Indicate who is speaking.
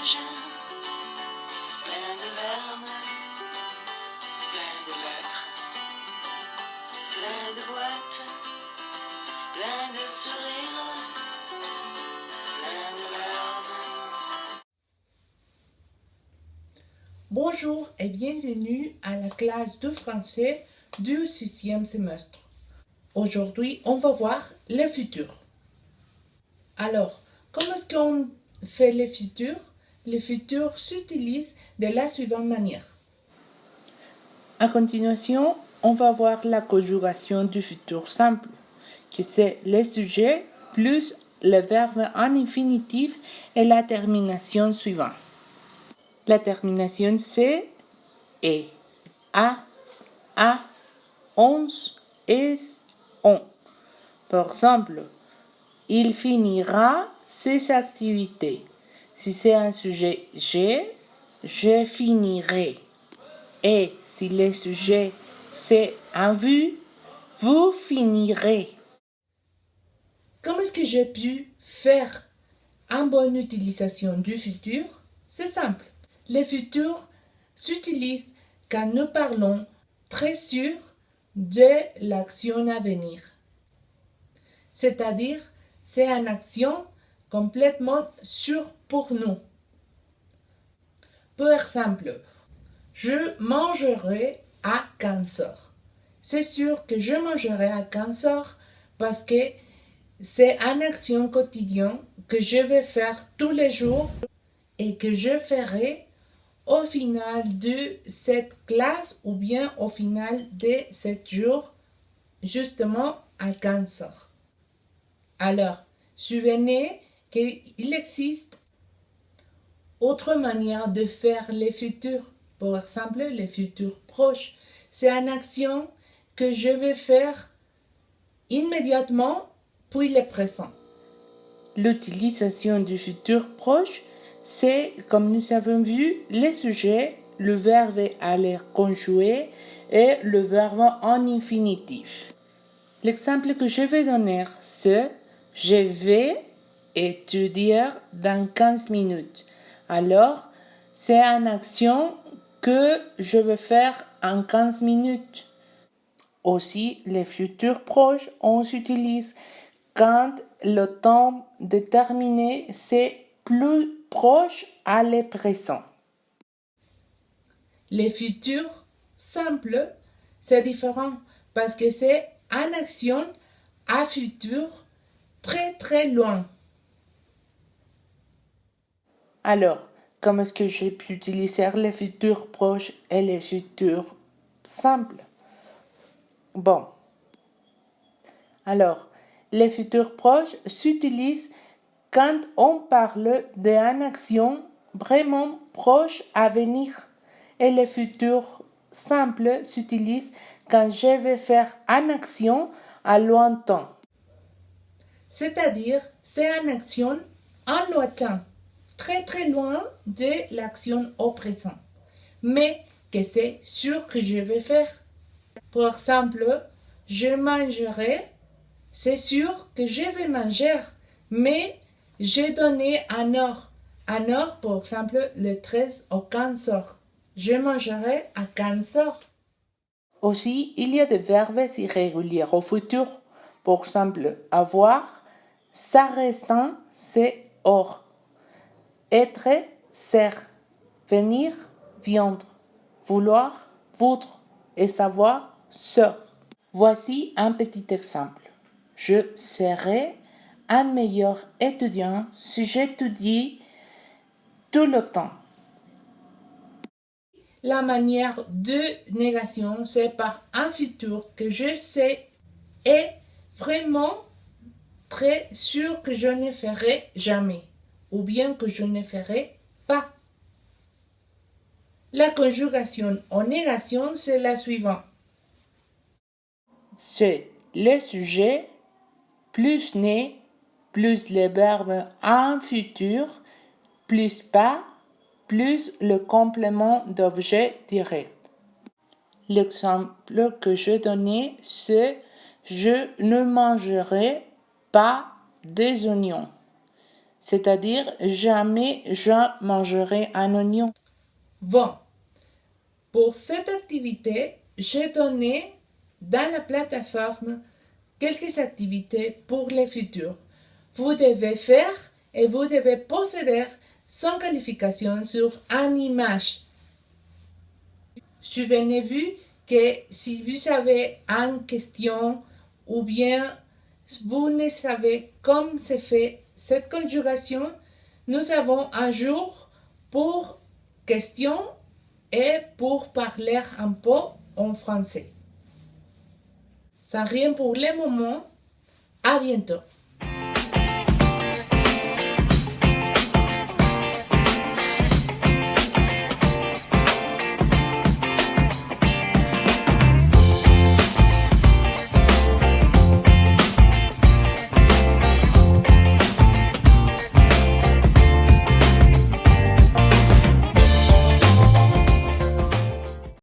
Speaker 1: pages, plein de verbes, plein de lettres, plein de boîtes, plein de sourires, plein de larmes.
Speaker 2: Bonjour et bienvenue à la classe de français du 6e semestre. Aujourd'hui, on va voir le futur. Alors, comment est-ce qu'on fait le futur? Le futur s'utilise de la suivante manière. À continuation, on va voir la conjugation du futur simple, qui c'est le sujet plus le verbe en infinitif et la termination suivante. La termination c'est et, a, onze, est, on. Par exemple, il finira ses activités. Si c'est un sujet je finirai. Et si le sujet c'est un vous finirez. Comment est-ce que j'ai pu faire une bonne utilisation du futur? C'est simple. Le futur s'utilise quand nous parlons très sûr de l'action à venir. C'est-à-dire, c'est une action complètement sûre pour nous. Par exemple, je mangerai à 15 heures. C'est sûr que je mangerai à 15 heures parce que c'est une action quotidienne que je vais faire tous les jours et que je ferai au final de cette classe ou bien au final de 7 jours, justement à 15 heures. Alors, souvenez qu'il existe autre manière de faire les futurs. Par exemple, les futurs proches. C'est une action que je vais faire immédiatement puis le présent. L'utilisation du futur proche, c'est, comme nous avons vu, le sujet, le verbe à l'air conjugué et le verbe en infinitif. L'exemple que je vais donner, c'est je vais étudier dans 15 minutes. Alors, c'est une action que je vais faire en 15 minutes. Aussi, les futurs proches, on s'utilise quand le temps déterminé c'est plus proche à le présent. Les futurs simples, c'est différent parce que c'est une action à futur très très loin. Alors, comment est-ce que j'ai pu utiliser les futurs proches et les futurs simples? Bon. Alors, les futurs proches s'utilisent quand on parle d'une action vraiment proche à venir. Et les futurs simples s'utilisent quand je vais faire une action à lointain. C'est-à-dire, c'est une action en lointain, très très loin de l'action au présent. Mais que c'est sûr que je vais faire. Par exemple, je mangerai, c'est sûr que je vais manger, mais j'ai donné un heure. Un heure, par exemple, le 13 au 15 heures. Je mangerai à 15 heures. Aussi, il y a des verbes irréguliers au futur. Par exemple, avoir, ça restant, c'est or. Être, ser. Venir, viendre. Vouloir, voudre. Et savoir, sœur. Voici un petit exemple. Je serai un meilleur étudiant si j'étudie tout le temps. La manière de négation, c'est par un futur que je sais et vraiment très sûr que je ne ferai jamais ou bien que je ne ferai pas. La conjugation en négation, c'est la suivante. C'est le sujet plus né, plus le verbe en futur, plus pas, plus le complément d'objet direct. L'exemple que je donnais, c'est je ne mangerai pas des oignons. c'est-à-dire jamais je mangerai un oignon. Bon, pour cette activité, j'ai donné dans la plateforme quelques activités pour le futur. Vous devez faire et vous devez posséder sans qualification sur une image. Souvenez-vous que si vous avez une question ou bien vous ne savez comment se fait cette conjugation, nous avons un jour pour question et pour parler un peu en français. Sans rien pour le moment, à bientôt.